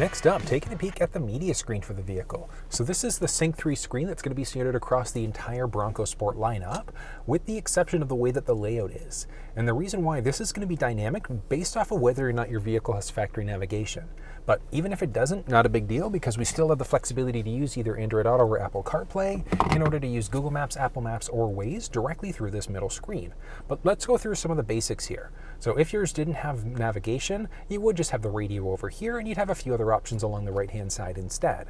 Next up, taking a peek at the media screen for the vehicle. So this is the Sync 3 screen that's going to be standard across the entire Bronco Sport lineup, with the exception of the way that the layout is. And the reason why this is going to be dynamic based off of whether or not your vehicle has factory navigation. But even if it doesn't, not a big deal, because we still have the flexibility to use either Android Auto or Apple CarPlay in order to use Google Maps, Apple Maps, or Waze directly through this middle screen. But let's go through some of the basics here. So if yours didn't have navigation, you would just have the radio over here, and you'd have a few other options along the right-hand side instead.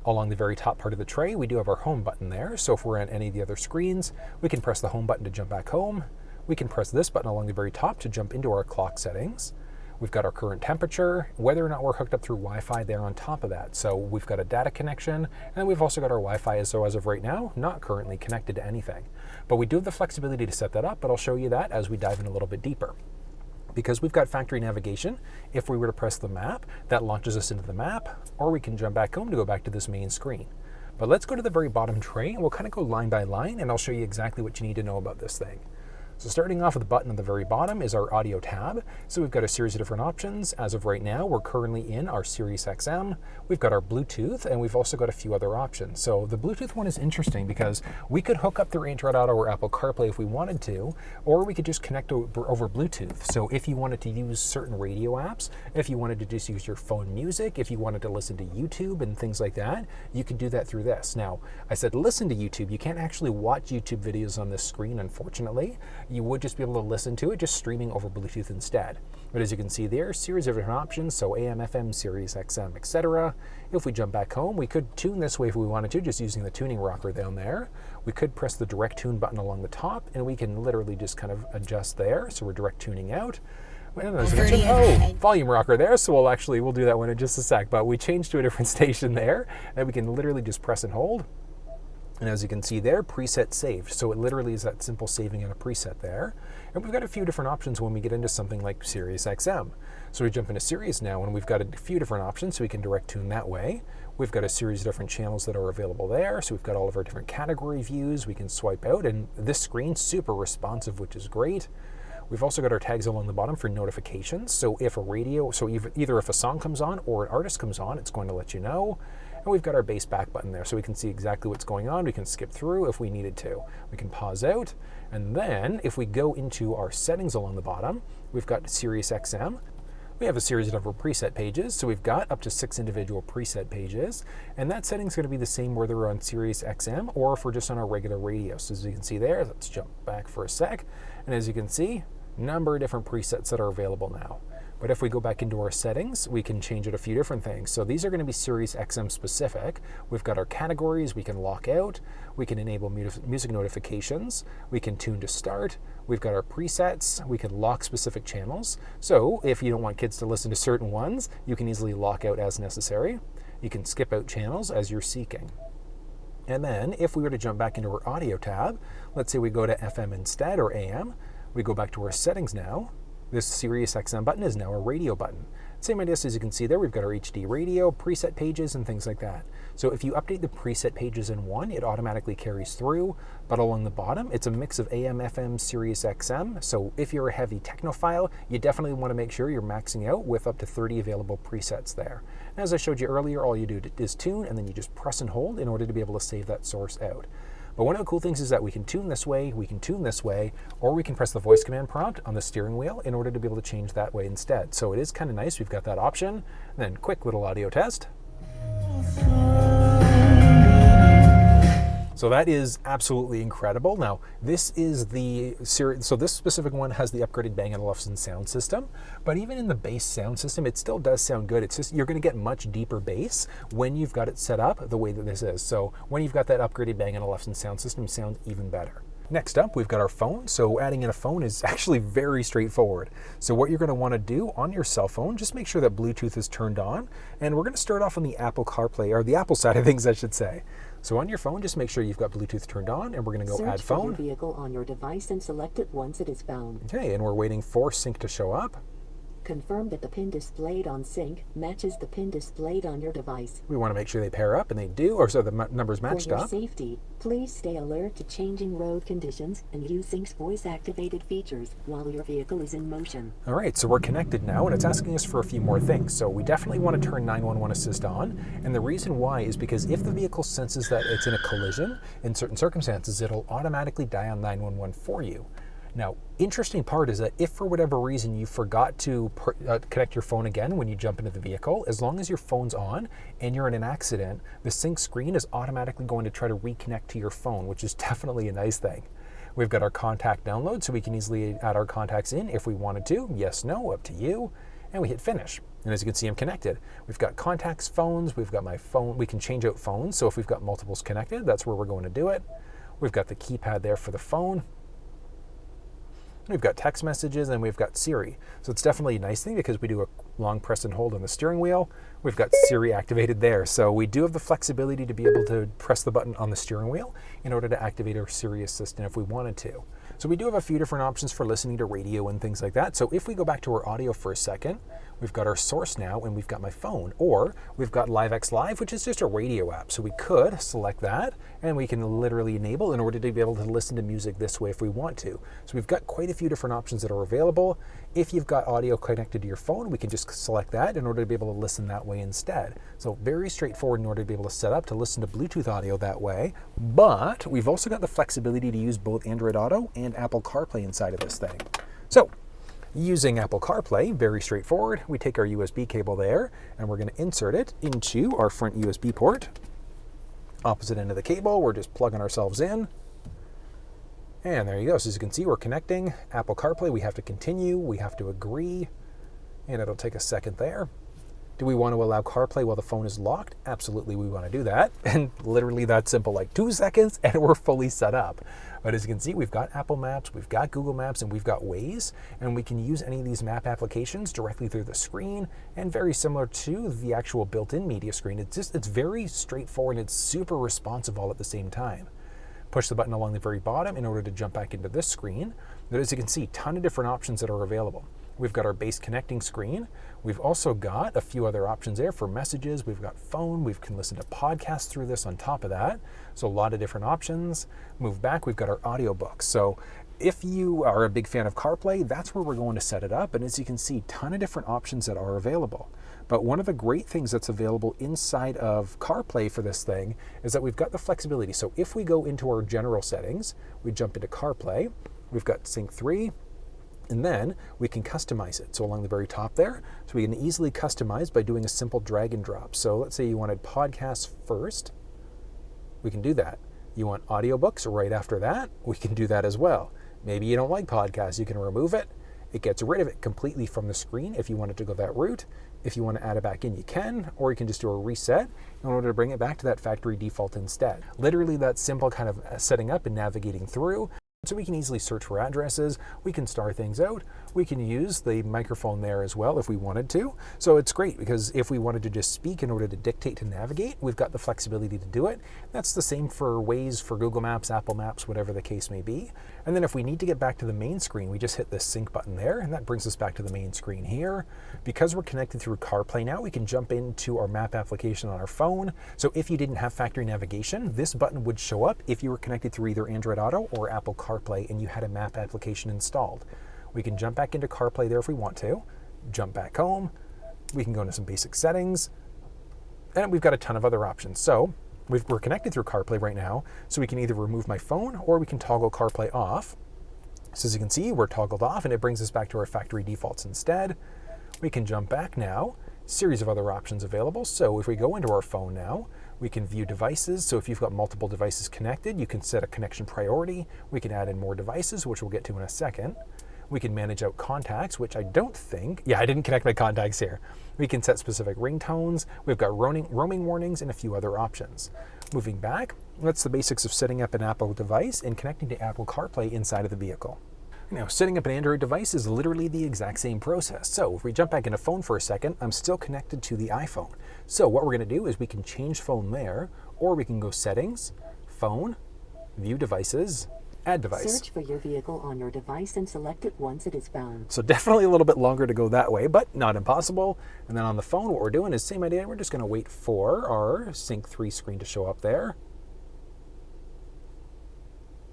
Along the very top part of the tray, we do have our home button there. So if we're on any of the other screens, we can press the home button to jump back home. We can press this button along the very top to jump into our clock settings. We've got our current temperature, whether or not we're hooked up through Wi-Fi there on top of that. So we've got a data connection, and we've also got our Wi-Fi, so as of right now, not currently connected to anything. But we do have the flexibility to set that up, but I'll show you that as we dive in a little bit deeper. Because we've got factory navigation, if we were to press the map, that launches us into the map, or we can jump back home to go back to this main screen. But let's go to the very bottom tray, and we'll kind of go line by line, and I'll show you exactly what you need to know about this thing. So starting off with the button at the very bottom is our audio tab. So we've got a series of different options. As of right now, we're currently in our SiriusXM. We've got our Bluetooth, and we've also got a few other options. So the Bluetooth one is interesting because we could hook up through Android Auto or Apple CarPlay if we wanted to, or we could just connect over Bluetooth. So if you wanted to use certain radio apps, if you wanted to just use your phone music, if you wanted to listen to YouTube and things like that, you could do that through this. Now, I said listen to YouTube. You can't actually watch YouTube videos on this screen, unfortunately. You would just be able to listen to it just streaming over Bluetooth instead. But as you can see there, series of different options, so AM, FM, SiriusXM, etc. If we jump back home, we could tune this way if we wanted to, just using the tuning rocker down there. We could press the direct tune button along the top, and we can literally just kind of adjust there, so we're direct tuning out. Volume rocker there, so we'll do that one in just a sec, but we changed to a different station there, and we can literally just press and hold. And as you can see there, preset saved. So it literally is that simple saving in a preset there. And we've got a few different options when we get into something like SiriusXM. So we jump into Sirius now, and we've got a few different options, so we can direct tune that way. We've got a series of different channels that are available there. So we've got all of our different category views we can swipe out, and this screen's super responsive, which is great. We've also got our tags along the bottom for notifications. So if either if a song comes on or an artist comes on, it's going to let you know. And we've got our base back button there, so we can see exactly what's going on. We can skip through if we needed to. We can pause out, and then if we go into our settings along the bottom, we've got SiriusXM. We have a series of different preset pages, so we've got up to 6 individual preset pages, and that setting's going to be the same whether we're on SiriusXM or if we're just on our regular radio. So as you can see there, let's jump back for a sec, and as you can see, number of different presets that are available now. But if we go back into our settings, we can change it a few different things. So these are going to be SiriusXM specific. We've got our categories, we can lock out, we can enable music notifications, we can tune to start, we've got our presets, we can lock specific channels. So if you don't want kids to listen to certain ones, you can easily lock out as necessary. You can skip out channels as you're seeking. And then if we were to jump back into our audio tab, let's say we go to FM instead or AM, we go back to our settings now. This SiriusXM button is now a radio button. Same idea, as you can see there, we've got our HD radio, preset pages, and things like that. So if you update the preset pages in one, it automatically carries through, but along the bottom, it's a mix of AM, FM, SiriusXM. So if you're a heavy technophile, you definitely want to make sure you're maxing out with up to 30 available presets there. And as I showed you earlier, all you do is tune, and then you just press and hold in order to be able to save that source out. But one of the cool things is that we can tune this way, we can tune this way, or we can press the voice command prompt on the steering wheel in order to be able to change that way instead. So it is kind of nice, we've got that option. And then quick little audio test. So that is absolutely incredible. Now, this is so this specific one has the upgraded Bang & Olufsen sound system, but even in the bass sound system, it still does sound good. It's just, you're gonna get much deeper bass when you've got it set up the way that this is. So when you've got that upgraded Bang & Olufsen sound system, it sounds even better. Next up, we've got our phone. So adding in a phone is actually very straightforward. So what you're going to want to do on your cell phone, just make sure that Bluetooth is turned on. And we're going to start off on the Apple CarPlay, or the Apple side of things, I should say. So on your phone, just make sure you've got Bluetooth turned on, and we're going to go add phone. Search for your vehicle on your device and select it once it is found. Okay, and we're waiting for sync to show up. Confirm that the pin displayed on sync matches the pin displayed on your device. We want to make sure they pair up, and they do, or so the numbers matched up. For your safety, please stay alert to changing road conditions and use Sync's voice-activated features while your vehicle is in motion. All right, so we're connected now, and it's asking us for a few more things. So we definitely want to turn 911 assist on, and the reason why is because if the vehicle senses that it's in a collision, in certain circumstances, it'll automatically dial 911 for you. Now, interesting part is that if for whatever reason you forgot to connect your phone again when you jump into the vehicle, as long as your phone's on and you're in an accident, the sync screen is automatically going to try to reconnect to your phone, which is definitely a nice thing. We've got our contact download, so we can easily add our contacts in if we wanted to. Yes, no, up to you. And we hit finish. And as you can see, I'm connected. We've got contacts, phones, we've got my phone. We can change out phones, so if we've got multiples connected, that's where we're going to do it. We've got the keypad there for the phone. We've got text messages, and we've got Siri. So it's definitely a nice thing because we do a long press and hold on the steering wheel. We've got Siri activated there. So we do have the flexibility to be able to press the button on the steering wheel in order to activate our Siri Assistant if we wanted to. So we do have a few different options for listening to radio and things like that. So if we go back to our audio for a second, we've got our source now, and we've got my phone, or we've got LiveX Live, which is just a radio app. So we could select that, and we can literally enable in order to be able to listen to music this way if we want to. So we've got quite a few different options that are available. If you've got audio connected to your phone, we can just select that in order to be able to listen that way instead. So very straightforward in order to be able to set up to listen to Bluetooth audio that way. But we've also got the flexibility to use both Android Auto and Apple CarPlay inside of this thing. So using Apple CarPlay, very straightforward. We take our USB cable there, and we're going to insert it into our front USB port. Opposite end of the cable, we're just plugging ourselves in. And there you go. So as you can see, we're connecting Apple CarPlay. We have to continue. We have to agree. And it'll take a second there. Do we want to allow CarPlay while the phone is locked? Absolutely, we want to do that. And literally that simple, like 2 seconds, and we're fully set up. But as you can see, we've got Apple Maps, we've got Google Maps, and we've got Waze. And we can use any of these map applications directly through the screen, and very similar to the actual built-in media screen. It's very straightforward, and it's super responsive all at the same time. Push the button along the very bottom in order to jump back into this screen. But as you can see, a ton of different options that are available. We've got our base connecting screen. We've also got a few other options there for messages. We've got phone. We can listen to podcasts through this on top of that. So a lot of different options. Move back, we've got our audiobooks. So if you are a big fan of CarPlay, that's where we're going to set it up. And as you can see, a ton of different options that are available. But one of the great things that's available inside of CarPlay for this thing is that we've got the flexibility. So if we go into our general settings, we jump into CarPlay, we've got Sync 3, and then we can customize it. So along the very top there, so we can easily customize by doing a simple drag and drop. So let's say you wanted podcasts first, we can do that. You want audiobooks right after that, we can do that as well. Maybe you don't like podcasts, you can remove it. It gets rid of it completely from the screen if you wanted to go that route. If you want to add it back in, you can, or you can just do a reset in order to bring it back to that factory default instead. Literally that simple kind of setting up and navigating through. So we can easily search for addresses, we can star things out, we can use the microphone there as well if we wanted to. So it's great because if we wanted to just speak in order to dictate to navigate, we've got the flexibility to do it. That's the same for Waze, for Google Maps, Apple Maps, whatever the case may be. And then if we need to get back to the main screen, we just hit this sync button there, and that brings us back to the main screen here. Because we're connected through CarPlay now, we can jump into our map application on our phone. So if you didn't have factory navigation, this button would show up if you were connected through either Android Auto or Apple CarPlay and you had a map application installed. We can jump back into CarPlay there if we want to, jump back home, we can go into some basic settings, and we've got a ton of other options. So we're connected through CarPlay right now, so we can either remove my phone or we can toggle CarPlay off. So as you can see, we're toggled off and it brings us back to our factory defaults instead. We can jump back now, series of other options available. So if we go into our phone now, we can view devices. So if you've got multiple devices connected, you can set a connection priority. We can add in more devices, which we'll get to in a second. We can manage out contacts, which I don't think, I didn't connect my contacts here. We can set specific ringtones. We've got roaming warnings and a few other options. Moving back, that's the basics of setting up an Apple device and connecting to Apple CarPlay inside of the vehicle. Now, setting up an Android device is literally the exact same process. So if we jump back into phone for a second, I'm still connected to the iPhone. So what we're going to do is we can change phone there, or we can go settings, phone, view devices, Add device. Search for your vehicle on your device and select it once it is found. So definitely a little bit longer to go that way, but not impossible. And then on the phone, what we're doing is same idea. We're just going to wait for our Sync 3 screen to show up there.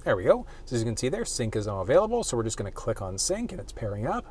There we go. So as you can see there, Sync is now available. So we're just going to click on Sync and it's pairing up.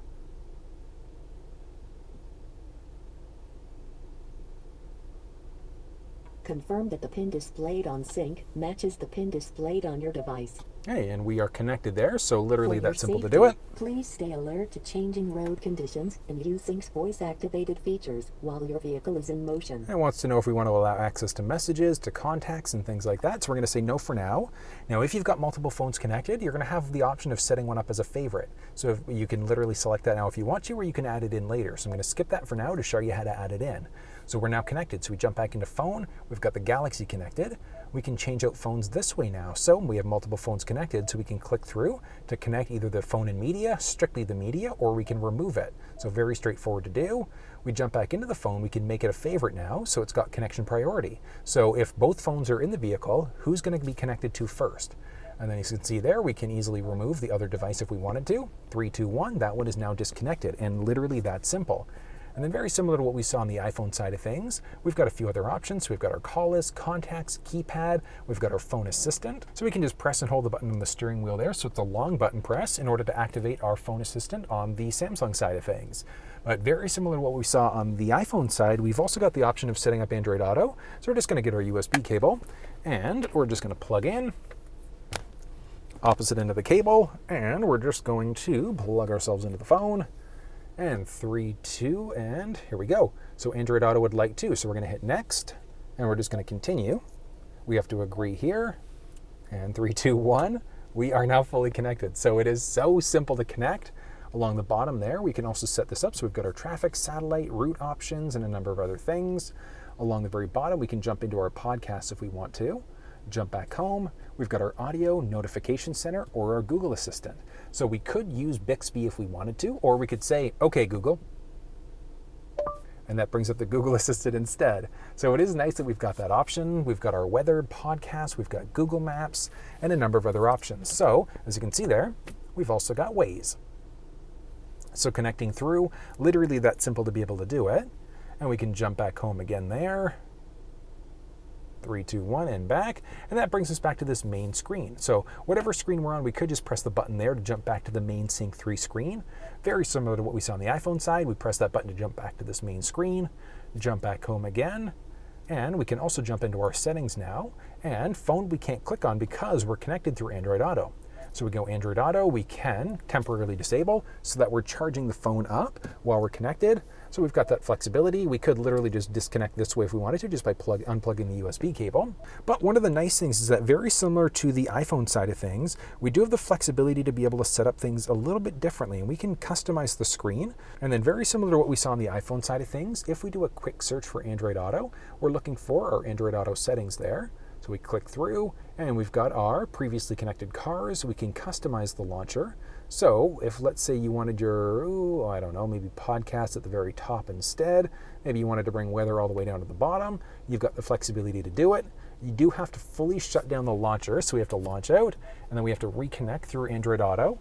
Confirm that the pin displayed on Sync matches the pin displayed on your device. Hey, and we are connected there, so literally For your that's simple to safety, do it. Please stay alert to changing road conditions and use Sync's voice-activated features while your vehicle is in motion. It wants to know if we want to allow access to messages, to contacts, and things like that. So we're going to say no for now. Now, if you've got multiple phones connected, you're going to have the option of setting one up as a favorite. So if you can literally select that now if you want to, or you can add it in later. So I'm going to skip that for now to show you how to add it in. So we're now connected. So we jump back into phone. We've got the Galaxy connected. We can change out phones this way now. So we have multiple phones connected, so we can click through to connect either the phone and media, strictly the media, or we can remove it. So very straightforward to do. We jump back into the phone. We can make it a favorite now, so it's got connection priority. So if both phones are in the vehicle, who's going to be connected to first? And then you can see there, we can easily remove the other device if we wanted to. 3, 2, 1, that one is now disconnected, and literally that simple. And then very similar to what we saw on the iPhone side of things, we've got a few other options. We've got our call list, contacts, keypad, we've got our phone assistant. So we can just press and hold the button on the steering wheel there. So it's a long button press in order to activate our phone assistant on the Samsung side of things. But very similar to what we saw on the iPhone side, we've also got the option of setting up Android Auto. So we're just going to get our USB cable and we're just going to plug in opposite end of the cable, and we're just going to plug ourselves into the phone. And 3, 2, and here we go. So Android Auto would like to. So we're going to hit next, and we're just going to continue. We have to agree here. And 3, 2, 1. We are now fully connected. So it is so simple to connect. Along the bottom there, we can also set this up. So we've got our traffic, satellite, route options, and a number of other things. Along the very bottom, we can jump into our podcast if we want to. Jump back home. We've got our audio, notification center, or our Google Assistant. So we could use Bixby if we wanted to, or we could say, okay, Google. And that brings up the Google Assistant instead. So it is nice that we've got that option. We've got our weather podcast, we've got Google Maps, and a number of other options. So as you can see there, we've also got Waze. So connecting through, literally that simple to be able to do it. And we can jump back home again there. 3, 2, 1, and back. And that brings us back to this main screen. So whatever screen we're on, we could just press the button there to jump back to the main Sync 3 screen. Very similar to what we saw on the iPhone side. We press that button to jump back to this main screen, jump back home again. And we can also jump into our settings now. And phone we can't click on because we're connected through Android Auto. So we go Android Auto, we can temporarily disable so that we're charging the phone up while we're connected. So we've got that flexibility. We could literally just disconnect this way if we wanted to, just by unplugging the USB cable. But one of the nice things is that very similar to the iPhone side of things, we do have the flexibility to be able to set up things a little bit differently, and we can customize the screen. And then very similar to what we saw on the iPhone side of things, if we do a quick search for Android Auto, we're looking for our Android Auto settings there. So we click through and we've got our previously connected cars. We can customize the launcher. So if let's say you wanted your, I don't know, maybe podcast at the very top instead, maybe you wanted to bring weather all the way down to the bottom, you've got the flexibility to do it. You do have to fully shut down the launcher. So we have to launch out and then we have to reconnect through Android Auto.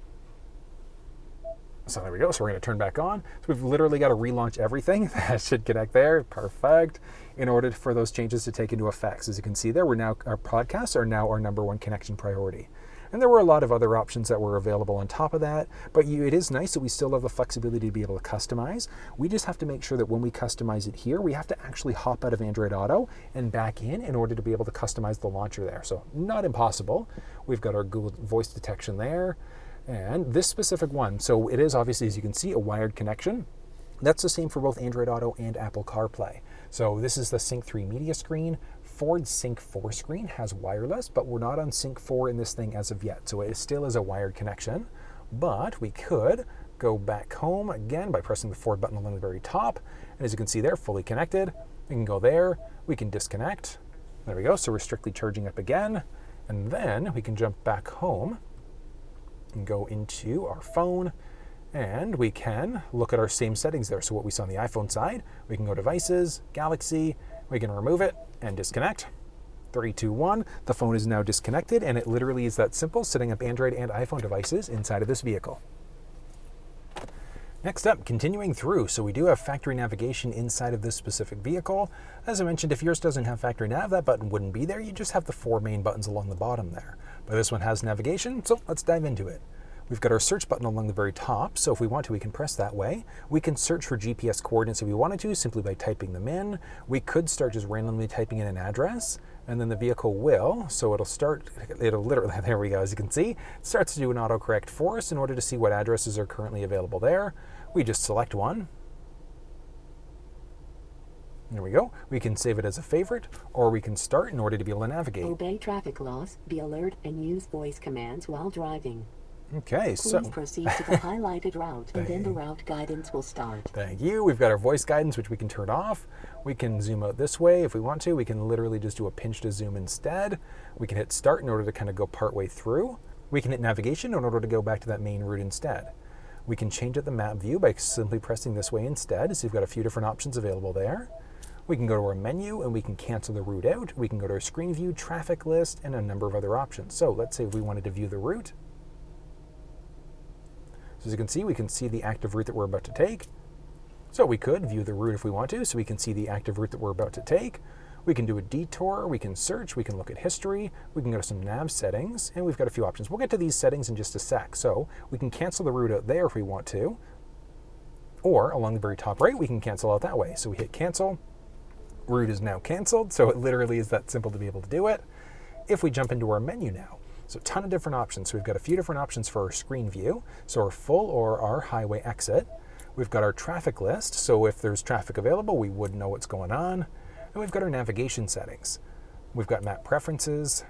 So there we go. So we're going to turn back on. So we've literally got to relaunch everything. That should connect there. Perfect. In order for those changes to take into effect. So as you can see there, our podcasts are now our #1 connection priority. And there were a lot of other options that were available on top of that, but it is nice that we still have the flexibility to be able to customize. We just have to make sure that when we customize it here, we have to actually hop out of Android Auto and back in order to be able to customize the launcher there. So not impossible. We've got our Google voice detection there. And this specific one, so it is obviously, as you can see, a wired connection. That's the same for both Android Auto and Apple CarPlay. So this is the Sync 3 media screen. Ford Sync 4 screen has wireless, but we're not on Sync 4 in this thing as of yet. So it still is a wired connection, but we could go back home again by pressing the Ford button along the very top. And as you can see there, fully connected. We can go there, we can disconnect. There we go, so we're strictly charging up again. And then we can jump back home and go into our phone, and we can look at our same settings there. So what we saw on the iPhone side, we can go devices, Galaxy, we can remove it and disconnect. 3, 2, 1. The phone is now disconnected, and it literally is that simple, setting up Android and iPhone devices inside of this vehicle. Next up, continuing through, so we do have factory navigation inside of this specific vehicle. As I mentioned, if yours doesn't have factory nav, that button wouldn't be there. You just have the 4 main buttons along the bottom there. But this one has navigation, so let's dive into it. We've got our search button along the very top, so if we want to, we can press that way. We can search for GPS coordinates if we wanted to, simply by typing them in. We could start just randomly typing in an address, and then the vehicle will, so it'll literally, there we go, as you can see, it starts to do an autocorrect for us in order to see what addresses are currently available there. We just select one. There we go. We can save it as a favorite, or we can start in order to be able to navigate. Obey traffic laws, be alert, and use voice commands while driving. Okay, so Please proceed to the highlighted route, and then the route guidance will start. Thank you. We've got our voice guidance, which we can turn off. We can zoom out this way if we want to. We can literally just do a pinch to zoom instead. We can hit start in order to kind of go part way through. We can hit navigation in order to go back to that main route instead. We can change out the map view by simply pressing this way instead. So you've got a few different options available there. We can go to our menu and we can cancel the route out. We can go to our screen view, traffic list, and a number of other options. So let's say if we wanted to view the route. So as you can see the active route that we're about to take. So we could view the route if we want to, so we can see the active route that we're about to take. We can do a detour, we can search, we can look at history, we can go to some nav settings, and we've got a few options. We'll get to these settings in just a sec. So we can cancel the route out there if we want to, or along the very top right, we can cancel out that way. So we hit cancel, route is now canceled, so it literally is that simple to be able to do it. If we jump into our menu now, so a ton of different options. So we've got a few different options for our screen view, so our full or our highway exit. We've got our traffic list, so if there's traffic available, we would know what's going on. And we've got our navigation settings. We've got map preferences.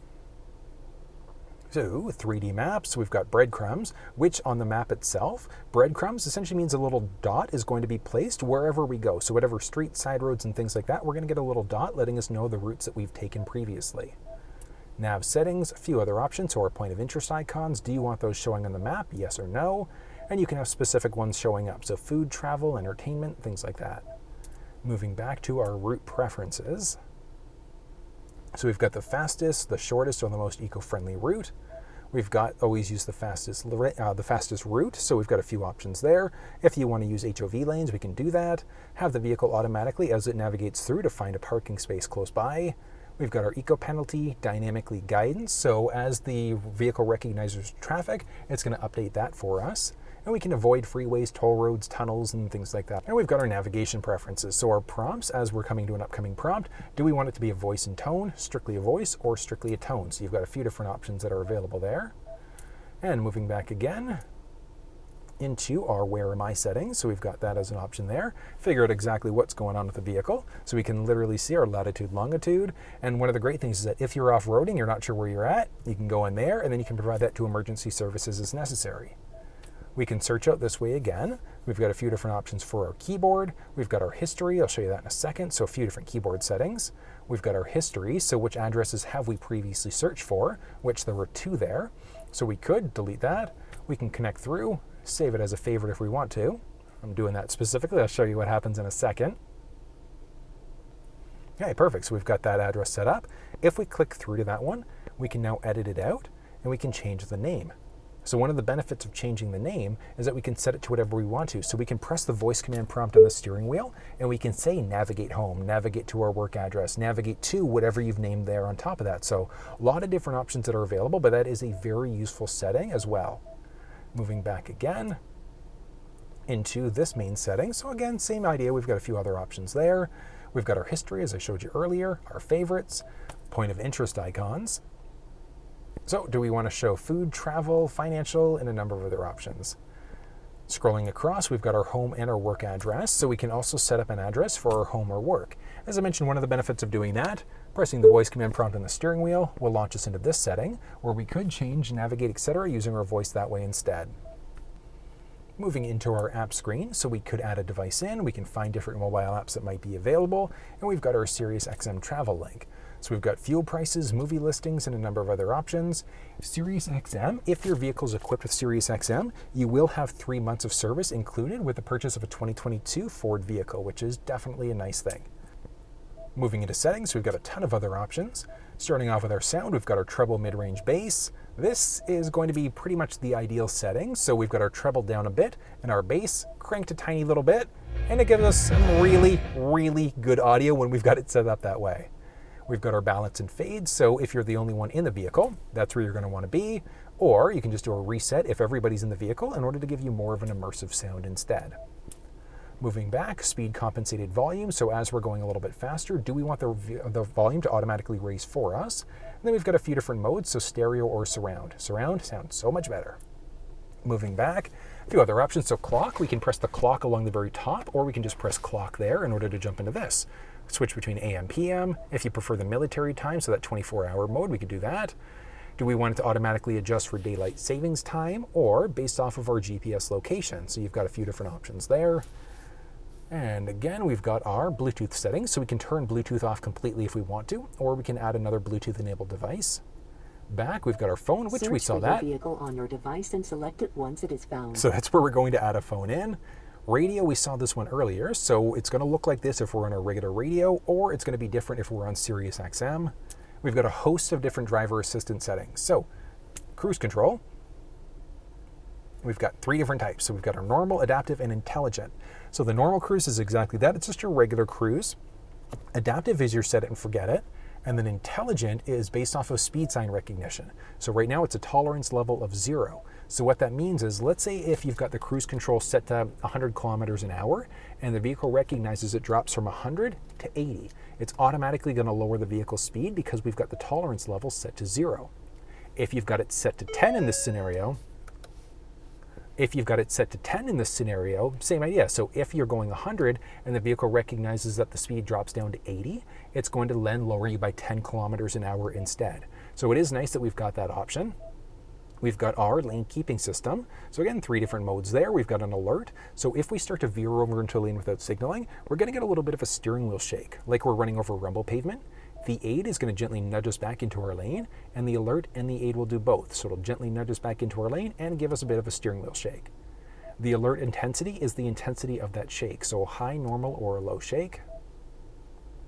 So 3D maps, we've got breadcrumbs, which on the map itself, breadcrumbs essentially means a little dot is going to be placed wherever we go. So whatever street, side roads, and things like that, we're going to get a little dot letting us know the routes that we've taken previously. Nav settings, a few other options, so our point of interest icons. Do you want those showing on the map? Yes or no? And you can have specific ones showing up. So food, travel, entertainment, things like that. Moving back to our route preferences. So we've got the fastest, the shortest, or the most eco-friendly route. We've got always use the fastest route, so we've got a few options there. If you want to use HOV lanes, we can do that. Have the vehicle automatically as it navigates through to find a parking space close by. We've got our eco penalty dynamically guidance, so as the vehicle recognizes traffic, it's going to update that for us. And we can avoid freeways, toll roads, tunnels, and things like that. And we've got our navigation preferences. So our prompts, as we're coming to an upcoming prompt, do we want it to be a voice and tone, strictly a voice, or strictly a tone? So you've got a few different options that are available there. And moving back again into our where am I settings. So we've got that as an option there. Figure out exactly what's going on with the vehicle. So we can literally see our latitude, longitude. And one of the great things is that if you're off-roading, you're not sure where you're at, you can go in there and then you can provide that to emergency services as necessary. We can search out this way again. We've got a few different options for our keyboard. We've got our history. I'll show you that in a second. So a few different keyboard settings. We've got our history. So which addresses have we previously searched for, which there were 2 there. So we could delete that. We can connect through, save it as a favorite if we want to. I'm doing that specifically. I'll show you what happens in a second. Okay, perfect. So we've got that address set up. If we click through to that one, we can now edit it out and we can change the name. So one of the benefits of changing the name is that we can set it to whatever we want to. So we can press the voice command prompt on the steering wheel and we can say navigate home, navigate to our work address, navigate to whatever you've named there on top of that. So a lot of different options that are available, but that is a very useful setting as well. Moving back again into this main setting. So again, same idea. We've got a few other options there. We've got our history, as I showed you earlier, our favorites, point of interest icons. So do we want to show food, travel, financial, and a number of other options? Scrolling across, we've got our home and our work address, so we can also set up an address for our home or work. As I mentioned, one of the benefits of doing that, pressing the voice command prompt on the steering wheel will launch us into this setting, where we could change, navigate, etc. using our voice that way instead. Moving into our app screen, so we could add a device in, we can find different mobile apps that might be available, and we've got our SiriusXM travel link. So we've got fuel prices, movie listings, and a number of other options. SiriusXM, if your vehicle is equipped with SiriusXM, you will have 3 months of service included with the purchase of a 2022 Ford vehicle, which is definitely a nice thing. Moving into settings, we've got a ton of other options. Starting off with our sound, we've got our treble mid-range bass. This is going to be pretty much the ideal setting. So we've got our treble down a bit and our bass cranked a tiny little bit, and it gives us some really, really good audio when we've got it set up that way. We've got our balance and fade, so if you're the only one in the vehicle, that's where you're going to want to be, or you can just do a reset if everybody's in the vehicle in order to give you more of an immersive sound instead. Moving back, speed compensated volume, so as we're going a little bit faster, do we want the volume to automatically raise for us? And then we've got a few different modes, so stereo or surround. Surround sounds so much better. Moving back, a few other options, so clock, we can press the clock along the very top, or we can just press clock there in order to jump into this. Switch between AM, PM. If you prefer the military time, so that 24-hour mode, we could do that. Do we want it to automatically adjust for daylight savings time or based off of our GPS location? So you've got a few different options there. And again, we've got our Bluetooth settings, so we can turn Bluetooth off completely if we want to, or we can add another Bluetooth-enabled device. Back, we've got our phone, which we saw that. Search for your vehicle on your device and select it once it is found. So that's where we're going to add a phone in. Radio, we saw this one earlier, so it's going to look like this if we're on a regular radio, or it's going to be different if we're on SiriusXM. We've got a host of different driver assistant settings. So, cruise control, we've got 3 different types. So we've got our normal, adaptive, and intelligent. So the normal cruise is exactly that. It's just your regular cruise. Adaptive is your set it and forget it. And then intelligent is based off of speed sign recognition. So right now it's a tolerance level of 0. So what that means is, let's say if you've got the cruise control set to 100 kilometers an hour and the vehicle recognizes it drops from 100 to 80, it's automatically going to lower the vehicle's speed because we've got the tolerance level set to 0. If you've got it set to 10 in this scenario, same idea. So if you're going 100 and the vehicle recognizes that the speed drops down to 80, it's going to then lower you by 10 kilometers an hour instead. So it is nice that we've got that option. We've got our lane keeping system. So again, 3 different modes there. We've got an alert. So if we start to veer over into a lane without signaling, we're going to get a little bit of a steering wheel shake, like we're running over rumble pavement. The aid is going to gently nudge us back into our lane, and the alert and the aid will do both. So it'll gently nudge us back into our lane and give us a bit of a steering wheel shake. The alert intensity is the intensity of that shake. So a high, normal, or a low shake.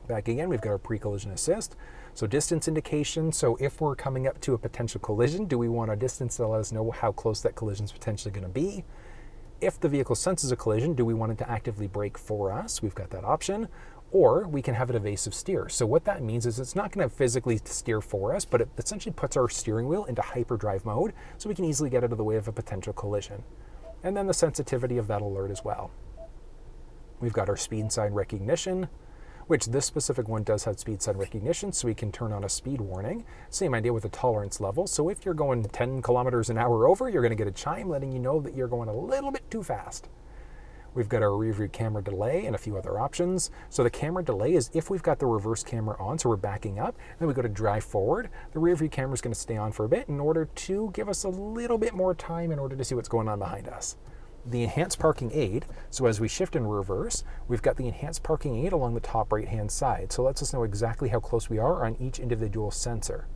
Back again, we've got our pre-collision assist. So distance indication, so if we're coming up to a potential collision, do we want a distance to let us know how close that collision is potentially going to be? If the vehicle senses a collision, do we want it to actively brake for us? We've got that option. Or we can have it evasive steer. So what that means is it's not going to physically steer for us, but it essentially puts our steering wheel into hyperdrive mode so we can easily get out of the way of a potential collision. And then the sensitivity of that alert as well. We've got our speed sign recognition, which this specific one does have speed sign recognition, so we can turn on a speed warning. Same idea with the tolerance level. So if you're going 10 kilometers an hour over, you're going to get a chime letting you know that you're going a little bit too fast. We've got our rear view camera delay and a few other options. So the camera delay is if we've got the reverse camera on, so we're backing up, and then we go to drive forward, the rear view camera is going to stay on for a bit in order to give us a little bit more time in order to see what's going on behind us. The enhanced parking aid, so as we shift in reverse, we've got the enhanced parking aid along the top right hand side. So it lets us know exactly how close we are on each individual sensor.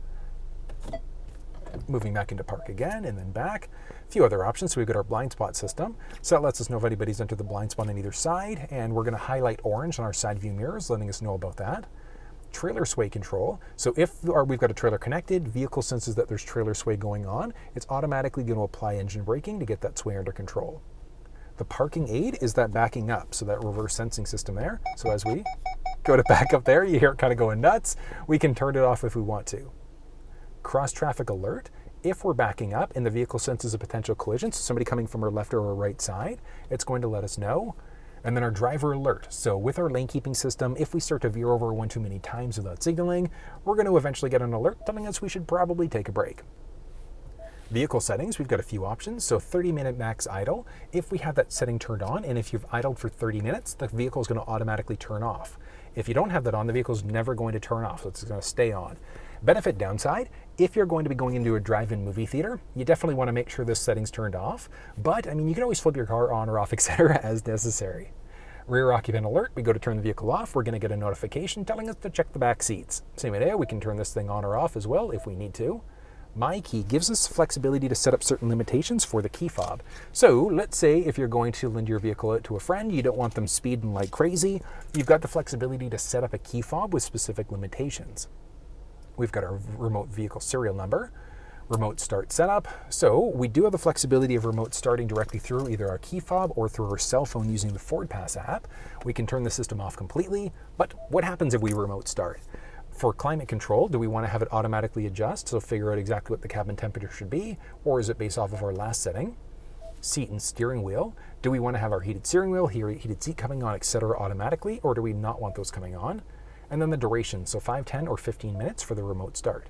Moving back into park again and then back. A few other options. So we've got our blind spot system. So that lets us know if anybody's entered the blind spot on either side, and we're going to highlight orange on our side view mirrors, letting us know about that. Trailer sway control. So if we've got a trailer connected, vehicle senses that there's trailer sway going on, it's automatically going to apply engine braking to get that sway under control. The parking aid is that backing up, so that reverse sensing system there. So as we go to back up there, you hear it kind of going nuts. We can turn it off if we want to. Cross traffic alert. If we're backing up and the vehicle senses a potential collision, so somebody coming from our left or our right side, it's going to let us know. And then our driver alert. So with our lane keeping system, if we start to veer over one too many times without signaling, we're going to eventually get an alert telling us we should probably take a break. Vehicle settings, we've got a few options. So 30-minute max idle. If we have that setting turned on, and if you've idled for 30 minutes, the vehicle is going to automatically turn off. If you don't have that on, the vehicle is never going to turn off, so it's going to stay on. Benefit downside, if you're going to be going into a drive-in movie theater, you definitely want to make sure this setting's turned off. But, I mean, you can always flip your car on or off, etc. as necessary. Rear occupant alert, we go to turn the vehicle off, we're going to get a notification telling us to check the back seats. Same idea, we can turn this thing on or off as well if we need to. My Key gives us flexibility to set up certain limitations for the key fob. So let's say if you're going to lend your vehicle out to a friend, you don't want them speeding like crazy, you've got the flexibility to set up a key fob with specific limitations. We've got our remote vehicle serial number, remote start setup. So we do have the flexibility of remote starting directly through either our key fob or through our cell phone using the Ford Pass app. We can turn the system off completely, but what happens if we remote start? For climate control, do we want to have it automatically adjust, so figure out exactly what the cabin temperature should be, or is it based off of our last setting? Seat and steering wheel. Do we want to have our heated steering wheel, heated seat coming on, etc. automatically, or do we not want those coming on? And then the duration, so 5, 10, or 15 minutes for the remote start.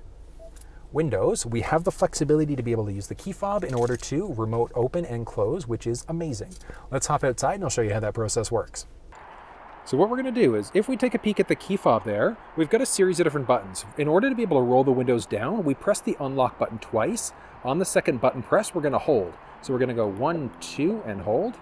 Windows, we have the flexibility to be able to use the key fob in order to remote open and close, which is amazing. Let's hop outside and I'll show you how that process works. So what we're going to do is, if we take a peek at the key fob there, we've got a series of different buttons. In order to be able to roll the windows down, we press the unlock button twice. On the second button press, we're going to hold. So we're going to go 1, 2, and hold.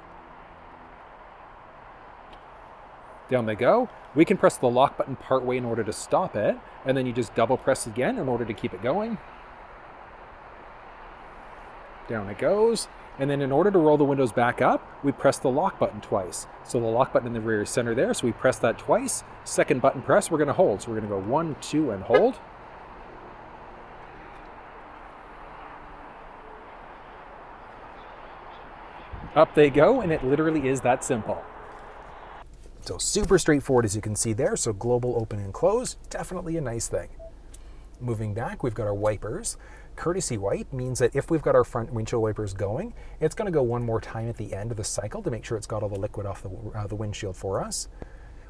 Down they go. We can press the lock button part way in order to stop it, and then you just double press again in order to keep it going. Down it goes. And then in order to roll the windows back up, we press the lock button twice. So the lock button in the rear center there, so we press that twice. Second button press, we're going to hold. So we're going to go 1, 2, and hold. Up they go, and it literally is that simple. So super straightforward, as you can see there. So global open and close, definitely a nice thing. Moving back, we've got our wipers. Courtesy wipe means that if we've got our front windshield wipers going, it's going to go one more time at the end of the cycle to make sure it's got all the liquid off the windshield for us.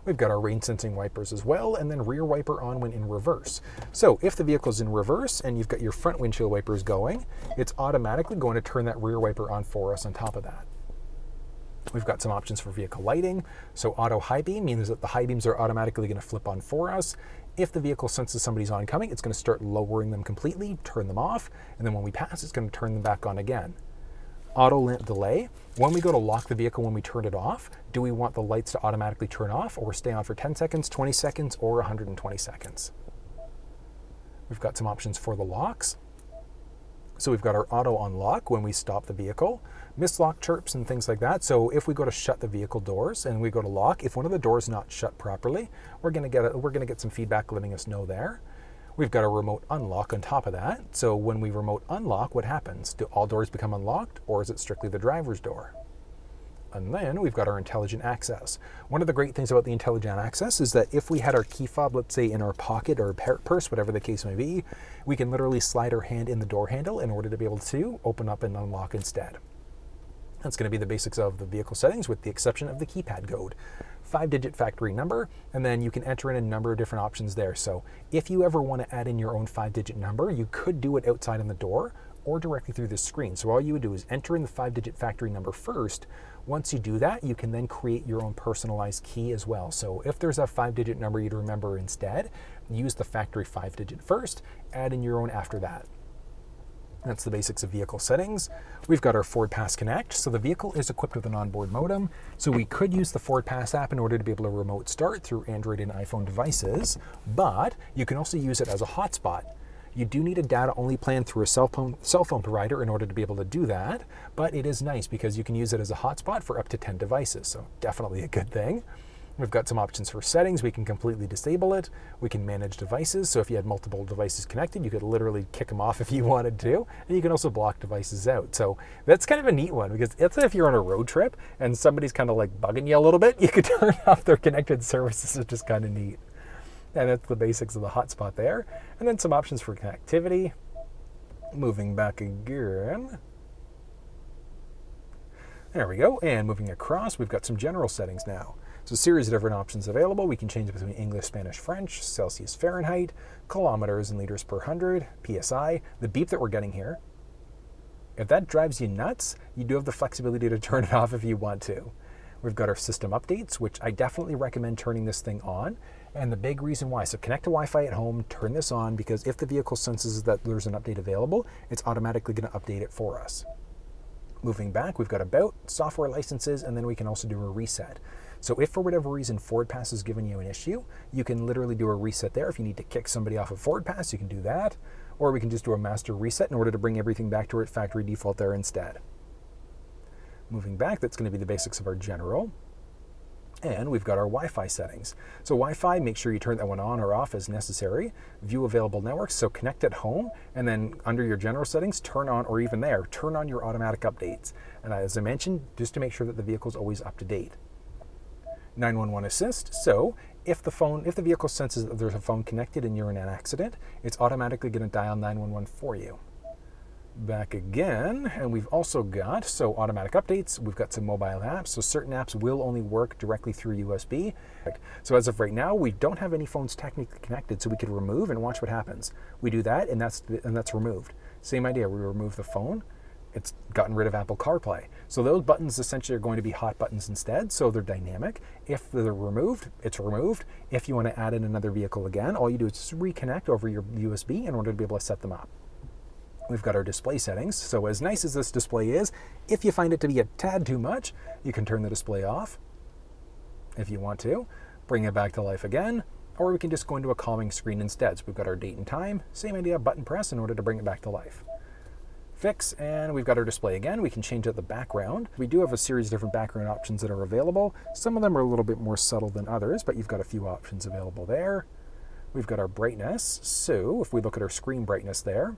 We've got our rain sensing wipers as well, and then rear wiper on when in reverse. So if the vehicle's in reverse and you've got your front windshield wipers going, it's automatically going to turn that rear wiper on for us on top of that. We've got some options for vehicle lighting. So auto high beam means that the high beams are automatically going to flip on for us. If the vehicle senses somebody's oncoming, it's going to start lowering them completely, turn them off, and then when we pass, it's going to turn them back on again. Auto lamp delay. When we go to lock the vehicle when we turn it off, do we want the lights to automatically turn off or stay on for 10 seconds, 20 seconds, or 120 seconds? We've got some options for the locks. So we've got our auto unlock when we stop the vehicle, mislock chirps and things like that. So if we go to shut the vehicle doors and we go to lock, if one of the doors is not shut properly, we're going to get some feedback letting us know there. We've got a remote unlock on top of that. So when we remote unlock, what happens? Do all doors become unlocked, or is it strictly the driver's door? And then we've got our intelligent access. One of the great things about the intelligent access is that if we had our key fob, let's say in our pocket or purse, whatever the case may be, we can literally slide our hand in the door handle in order to be able to open up and unlock instead. That's going to be the basics of the vehicle settings with the exception of the keypad code. 5-digit factory number, and then you can enter in a number of different options there. So if you ever want to add in your own 5-digit number, you could do it outside on the door or directly through the screen. So all you would do is enter in the 5-digit factory number first. Once you do that, you can then create your own personalized key as well. So if there's a 5-digit number you'd remember instead, use the factory 5-digit first, add in your own after that. That's the basics of vehicle settings. We've got our Ford Pass Connect. So the vehicle is equipped with an onboard modem. So we could use the Ford Pass app in order to be able to remote start through Android and iPhone devices, but you can also use it as a hotspot. You do need a data-only plan through a cell phone provider in order to be able to do that, but it is nice because you can use it as a hotspot for up to 10 devices, so definitely a good thing. We've got some options for settings. We can completely disable it. We can manage devices, so if you had multiple devices connected, you could literally kick them off if you wanted to, and you can also block devices out. So that's kind of a neat one because it's if you're on a road trip and somebody's kind of like bugging you a little bit, you could turn off their connected services, which is kind of neat. And that's the basics of the hotspot there. And then some options for connectivity. Moving back again. There we go. And moving across, we've got some general settings now. So a series of different options available. We can change between English, Spanish, French, Celsius, Fahrenheit, kilometers and liters per 100, PSI, the beep that we're getting here. If that drives you nuts, you do have the flexibility to turn it off if you want to. We've got our system updates, which I definitely recommend turning this thing on. And the big reason why, so connect to Wi-Fi at home, turn this on, because if the vehicle senses that there's an update available, it's automatically going to update it for us. Moving back, we've got about, software licenses, and then we can also do a reset. So if for whatever reason Ford Pass is giving you an issue, you can literally do a reset there. If you need to kick somebody off of Ford Pass, you can do that. Or we can just do a master reset in order to bring everything back to its factory default there instead. Moving back, that's going to be the basics of our general. And we've got our Wi-Fi settings. So Wi-Fi, make sure you turn that one on or off as necessary. View available networks, so connect at home, and then under your general settings, turn on, or even there, turn on your automatic updates. And as I mentioned, just to make sure that the vehicle is always up to date. 911 assist, so if the vehicle senses that there's a phone connected and you're in an accident, it's automatically going to dial 911 for you. Back again, and we've also got, so automatic updates, we've got some mobile apps, so certain apps will only work directly through USB. So as of right now, we don't have any phones technically connected, so we could remove and watch what happens. We do that, and that's removed. Same idea, we remove the phone, it's gotten rid of Apple CarPlay. So those buttons essentially are going to be hot buttons instead, so they're dynamic. If they're removed, it's removed. If you want to add in another vehicle again, all you do is just reconnect over your USB in order to be able to set them up. We've got our display settings. So as nice as this display is, if you find it to be a tad too much, you can turn the display off if you want to, bring it back to life again, or we can just go into a calming screen instead. So we've got our date and time, same idea, button press in order to bring it back to life. Fix, and we've got our display again. We can change out the background. We do have a series of different background options that are available. Some of them are a little bit more subtle than others, but you've got a few options available there. We've got our brightness. So if we look at our screen brightness there,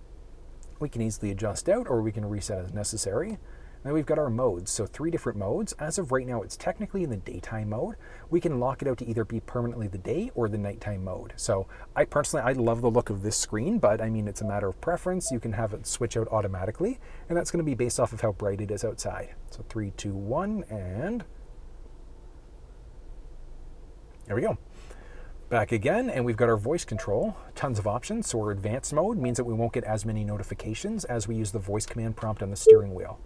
we can easily adjust out or we can reset as necessary. Then we've got our modes, so 3 different modes. As of right now, it's technically in the daytime mode. We can lock it out to either be permanently the day or the nighttime mode. So I love the look of this screen, but I mean, it's a matter of preference. You can have it switch out automatically, and that's going to be based off of how bright it is outside. So 3, 2, 1, and there we go. Back again, and we've got our voice control, tons of options. So our advanced mode means that we won't get as many notifications as we use the voice command prompt on the steering wheel.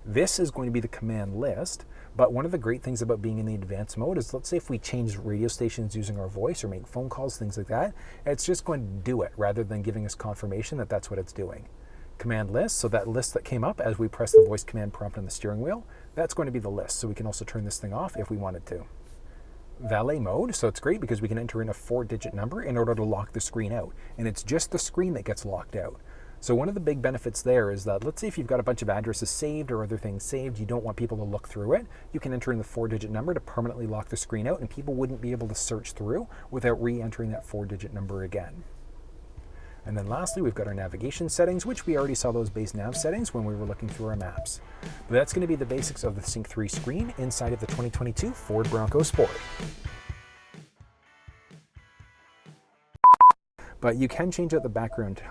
This is going to be the command list, but one of the great things about being in the advanced mode is, let's say if we change radio stations using our voice or make phone calls, things like that, it's just going to do it rather than giving us confirmation that that's what it's doing. Command list, so that list that came up as we press the voice command prompt on the steering wheel, that's going to be the list. So we can also turn this thing off if we wanted to. Valet mode, so it's great because we can enter in a 4-digit number in order to lock the screen out, and it's just the screen that gets locked out. So one of the big benefits there is that, let's say if you've got a bunch of addresses saved or other things saved, you don't want people to look through it, you can enter in the 4-digit number to permanently lock the screen out, and people wouldn't be able to search through without re-entering that 4-digit number again. And then lastly, we've got our navigation settings, which we already saw those base nav settings when we were looking through our maps. But that's going to be the basics of the Sync 3 screen inside of the 2022 Ford Bronco Sport. But you can change out the background,